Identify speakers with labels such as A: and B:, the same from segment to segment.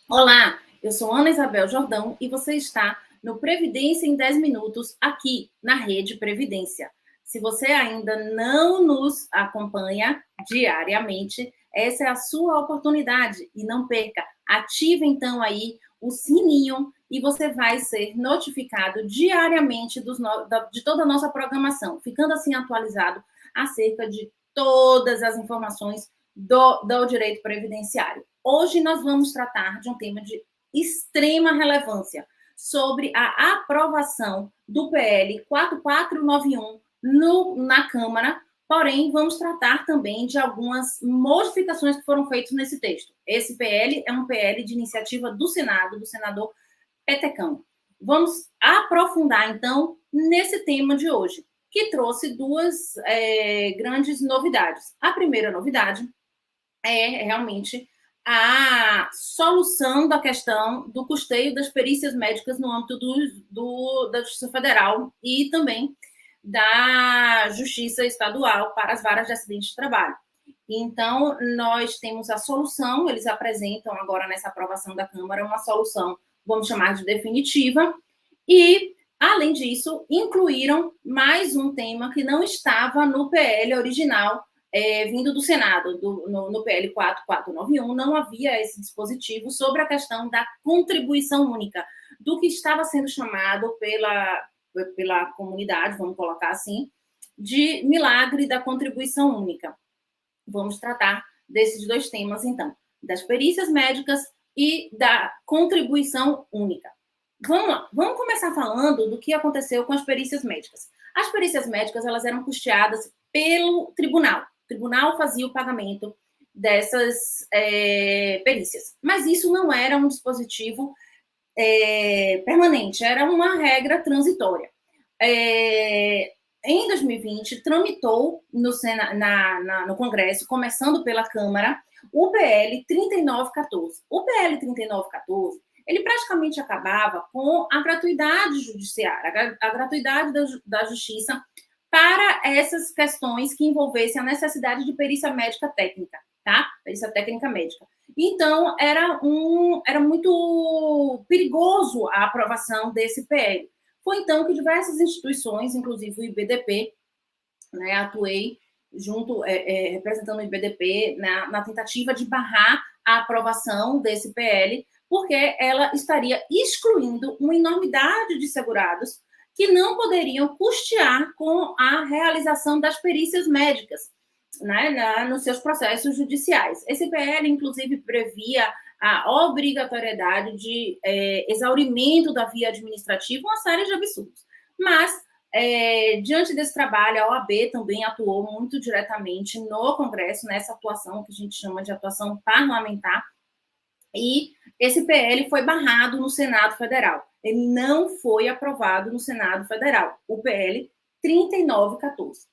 A: Olá, eu sou Ana Isabel Jordão e você está no Previdência em 10 Minutos, aqui na Rede Previdência. Se você ainda não nos acompanha diariamente, essa é a sua oportunidade e não perca. Ative então aí o sininho e você vai ser notificado diariamente de toda a nossa programação, ficando assim atualizado acerca de todas as informações do direito previdenciário. Hoje nós vamos tratar de um tema de extrema relevância sobre a aprovação do PL 4491 na Câmara, porém vamos tratar também de algumas modificações que foram feitas nesse texto. Esse PL é um PL de iniciativa do Senado, do senador Petecão. Vamos aprofundar, então, nesse tema de hoje, que trouxe duas grandes novidades. A primeira novidade é realmente a solução da questão do custeio das perícias médicas no âmbito da Justiça Federal e também da Justiça Estadual para as varas de acidente de trabalho. Então, nós temos a solução, eles apresentam agora nessa aprovação da Câmara uma solução, vamos chamar de definitiva, e, além disso, incluíram mais um tema que não estava no PL original, vindo do Senado, no PL 4491, não havia esse dispositivo sobre a questão da contribuição única, do que estava sendo chamado pela comunidade, vamos colocar assim, de milagre da contribuição única. Vamos tratar desses dois temas, então, das perícias médicas e da contribuição única. Vamos lá, vamos começar falando do que aconteceu com as perícias médicas. As perícias médicas, elas eram custeadas pelo tribunal. O tribunal fazia o pagamento dessas perícias. Mas isso não era um dispositivo permanente, era uma regra transitória. Em 2020, tramitou no Congresso, começando pela Câmara, o PL 3914. O PL 3914, ele praticamente acabava com a gratuidade judiciária, a gratuidade da justiça para essas questões que envolvessem a necessidade de perícia médica técnica, tá? Perícia técnica médica. Então, era muito perigoso a aprovação desse PL. Foi então que diversas instituições, inclusive o IBDP, né, atuei junto, representando o IBDP, na tentativa de barrar a aprovação desse PL, porque ela estaria excluindo uma enormidade de segurados que não poderiam custear com a realização das perícias médicas, né, nos seus processos judiciais. Esse PL, inclusive, previa a obrigatoriedade de exaurimento da via administrativa, uma série de absurdos. Mas, diante desse trabalho, a OAB também atuou muito diretamente no Congresso, nessa atuação que a gente chama de atuação parlamentar, e esse PL foi barrado no Senado Federal. Ele não foi aprovado no Senado Federal, o PL 3914.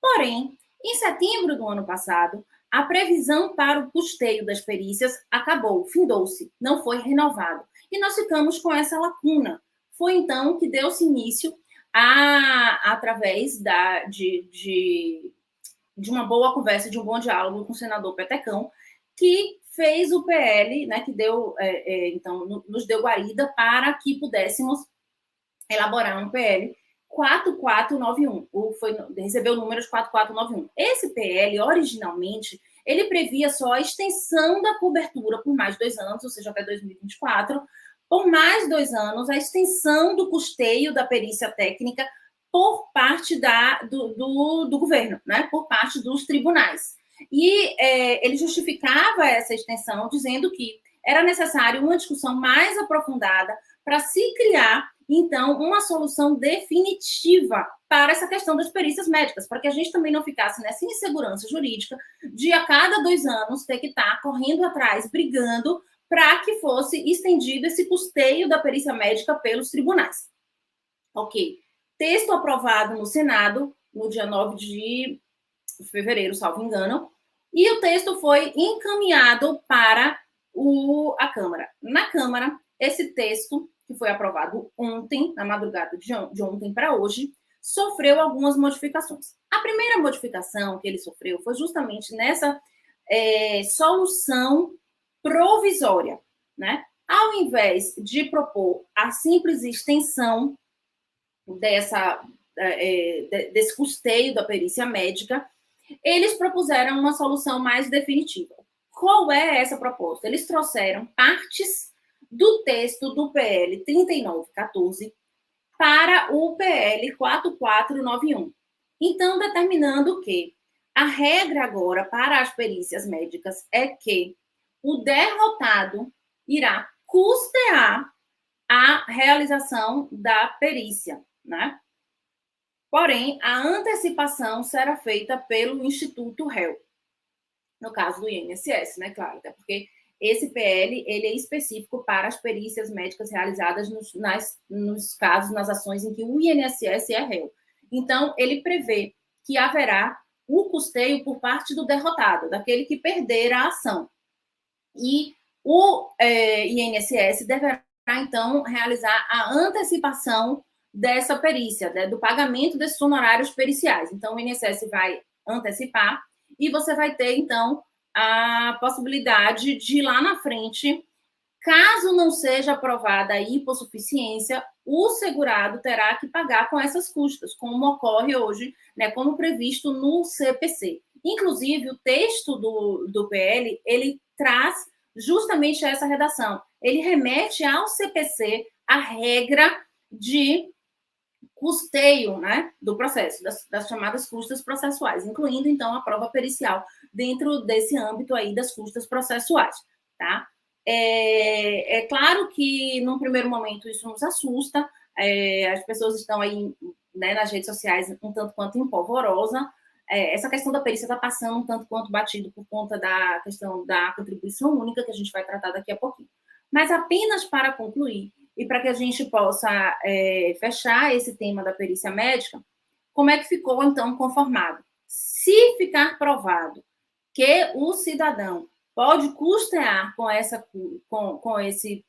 A: Porém, em setembro do ano passado, a previsão para o custeio das perícias acabou, findou-se, não foi renovado. E nós ficamos com essa lacuna. Foi então que deu-se início através de uma boa conversa, de um bom diálogo com o senador Petecão, que fez o PL, né, que deu, então, nos deu guarida para que pudéssemos elaborar um PL 4491, recebeu o número de 4491. Esse PL, originalmente, ele previa só a extensão da cobertura por mais 2 anos, ou seja, até 2024, por mais 2 anos, a extensão do custeio da perícia técnica por parte do governo, né, por parte dos tribunais. E ele justificava essa extensão dizendo que era necessário uma discussão mais aprofundada para se criar, então, uma solução definitiva para essa questão das perícias médicas, para que a gente também não ficasse nessa insegurança jurídica de, a cada 2 anos, ter que estar correndo atrás, brigando, para que fosse estendido esse custeio da perícia médica pelos tribunais. Ok. Texto aprovado no Senado, no dia 9 de fevereiro, salvo engano, e o texto foi encaminhado para a Câmara. Na Câmara, esse texto, que foi aprovado ontem, na madrugada de ontem para hoje, sofreu algumas modificações. A primeira modificação que ele sofreu foi justamente nessa solução provisória, né? Ao invés de propor a simples extensão desse custeio da perícia médica, eles propuseram uma solução mais definitiva. Qual é essa proposta? Eles trouxeram partes do texto do PL 3914 para o PL 4491. Então, determinando que a regra agora para as perícias médicas é que o derrotado irá custear a realização da perícia, né? Porém, a antecipação será feita pelo Instituto réu, no caso do INSS, né, claro, até porque esse PL ele é específico para as perícias médicas realizadas nos casos, nas ações em que o INSS é réu. Então, ele prevê que haverá o custeio por parte do derrotado, daquele que perder a ação. E o INSS deverá, então, realizar a antecipação dessa perícia, né, do pagamento desses honorários periciais. Então, o INSS vai antecipar e você vai ter, então, a possibilidade de, lá na frente, caso não seja aprovada a hipossuficiência, o segurado terá que pagar com essas custas, como ocorre hoje, né, como previsto no CPC. Inclusive, o texto do PL, ele traz justamente essa redação. Ele remete ao CPC a regra de custeio, né, do processo, das chamadas custas processuais, incluindo, então, a prova pericial dentro desse âmbito aí das custas processuais, tá? É claro que, num primeiro momento, isso nos assusta, as pessoas estão aí, né, nas redes sociais um tanto quanto empolvorosa, essa questão da perícia está passando um tanto quanto batido por conta da questão da contribuição única, que a gente vai tratar daqui a pouquinho. Mas apenas para concluir, e para que a gente possa fechar esse tema da perícia médica, como é que ficou, então, conformado? Se ficar provado que o cidadão pode custear com esse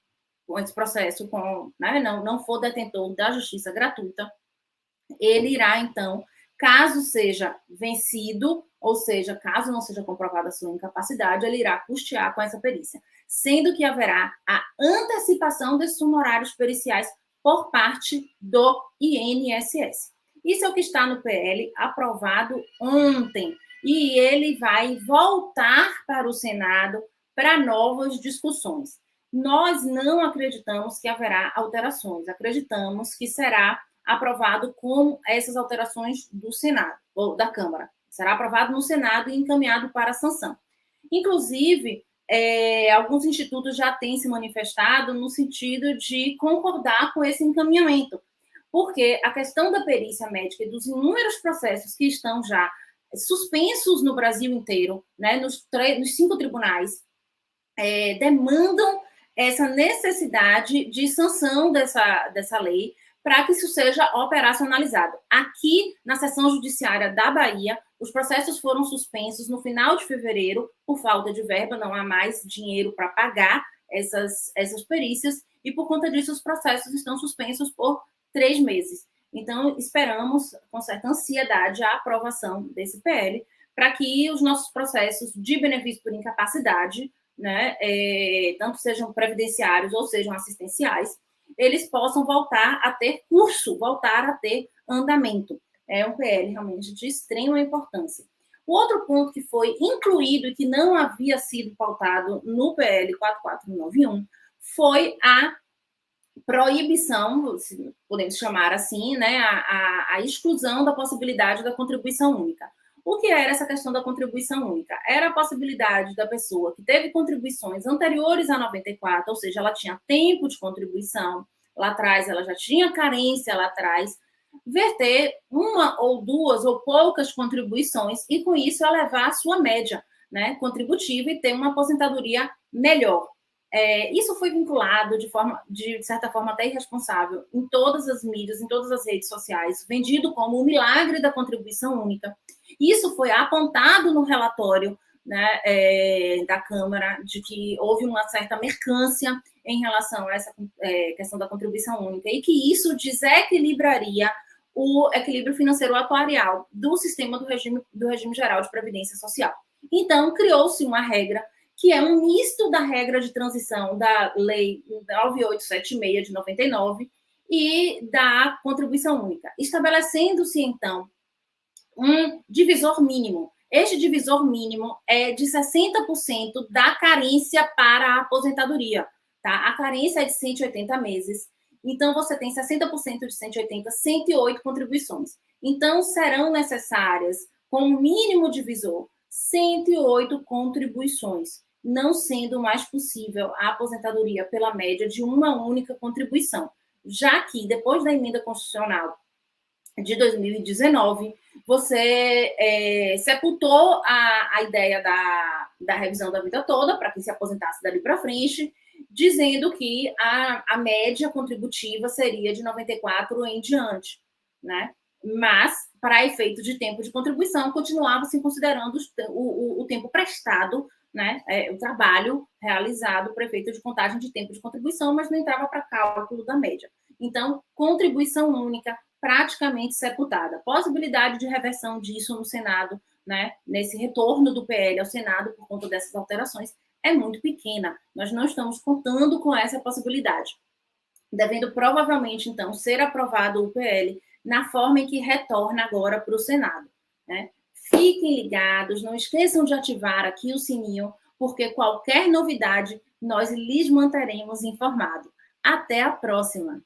A: processo, né, não for detentor da justiça gratuita, ele irá, então, caso seja vencido, ou seja, caso não seja comprovada a sua incapacidade, ele irá custear com essa perícia, sendo que haverá a antecipação desses honorários periciais por parte do INSS. Isso é o que está no PL, aprovado ontem, e ele vai voltar para o Senado para novas discussões. Nós não acreditamos que haverá alterações, acreditamos que será aprovado com essas alterações do Senado, ou da Câmara. Será aprovado no Senado e encaminhado para a sanção. Inclusive, alguns institutos já têm se manifestado no sentido de concordar com esse encaminhamento, porque a questão da perícia médica e dos inúmeros processos que estão já suspensos no Brasil inteiro, né, nos 5 tribunais, demandam essa necessidade de sanção dessa lei, para que isso seja operacionalizado. Aqui, na seção judiciária da Bahia, os processos foram suspensos no final de fevereiro, por falta de verba, não há mais dinheiro para pagar essas perícias, e por conta disso os processos estão suspensos por 3 meses. Então, esperamos, com certa ansiedade, a aprovação desse PL, para que os nossos processos de benefício por incapacidade, né, tanto sejam previdenciários ou sejam assistenciais, eles possam voltar a ter curso, voltar a ter andamento. É um PL realmente de extrema importância. O outro ponto que foi incluído e que não havia sido pautado no PL 4491 foi a proibição, se podemos chamar assim, né, a exclusão da possibilidade da contribuição única. O que era essa questão da contribuição única? Era a possibilidade da pessoa que teve contribuições anteriores a 94, ou seja, ela tinha tempo de contribuição lá atrás, ela já tinha carência lá atrás, verter uma ou duas ou poucas contribuições e, com isso, elevar a sua média, né, contributiva e ter uma aposentadoria melhor. Isso foi vinculado de certa forma, até irresponsável em todas as mídias, em todas as redes sociais, vendido como o milagre da contribuição única. Isso foi apontado no relatório, né, da Câmara, de que houve uma certa mercância em relação a essa questão da contribuição única e que isso desequilibraria o equilíbrio financeiro atuarial do sistema do regime geral de previdência social. Então, criou-se uma regra que é um misto da regra de transição da Lei 9876 de 99 e da contribuição única, estabelecendo-se, então, um divisor mínimo. Este divisor mínimo é de 60% da carência para a aposentadoria. Tá? A carência é de 180 meses. Então, você tem 60% de 180, 108 contribuições. Então, serão necessárias, com o mínimo divisor, 108 contribuições, não sendo mais possível a aposentadoria pela média de uma única contribuição, já que, depois da emenda constitucional de 2019, você sepultou a ideia da revisão da vida toda, para quem se aposentasse dali para frente, dizendo que a média contributiva seria de 94 em diante, né? Mas, para efeito de tempo de contribuição, continuava-se considerando o tempo prestado, né? O trabalho realizado para efeito de contagem de tempo de contribuição, mas não entrava para cálculo da média. Então, contribuição única praticamente sepultada. Possibilidade de reversão disso no Senado, né? Nesse retorno do PL ao Senado por conta dessas alterações, é muito pequena. Nós não estamos contando com essa possibilidade. Devendo provavelmente, então, ser aprovado o PL na forma em que retorna agora para o Senado, né? Fiquem ligados, não esqueçam de ativar aqui o sininho, porque qualquer novidade nós lhes manteremos informados. Até a próxima!